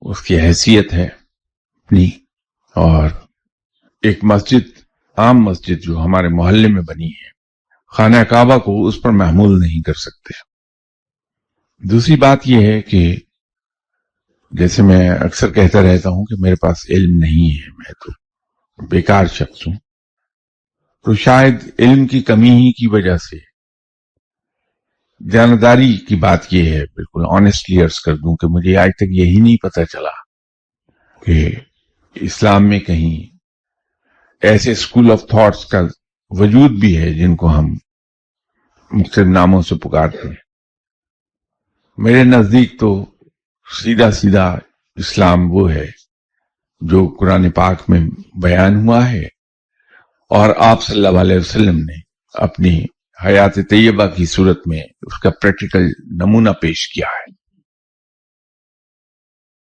उसकी हैसियत है अपनी, और एक मस्जिद, आम मस्जिद जो हमारे मोहल्ले में बनी है, खाना काबा को उस पर महमूल नहीं कर सकते। दूसरी बात यह है कि जैसे मैं अक्सर कहता रहता हूं कि मेरे पास इल्म नहीं है, मैं तो बेकार शख्स हूं, तो शायद इल्म की कमी ही की वजह से जानदारी की बात यह है, बिल्कुल ऑनेस्टली अर्ज कर दूं कि मुझे आज तक यही नहीं पता चला कि इस्लाम में कहीं ऐसे स्कूल ऑफ थॉट्स का वजूद भी है जिनको हम मुख्तलिफ नामों से पुकारते हैं। मेरे नजदीक तो सीधा सीधा इस्लाम वो है जो कुरान पाक में बयान हुआ है और आप सल्लल्लाहु अलैहि वसल्लम ने अपनी हयात तैयबा की सूरत में उसका प्रैक्टिकल नमूना पेश किया है।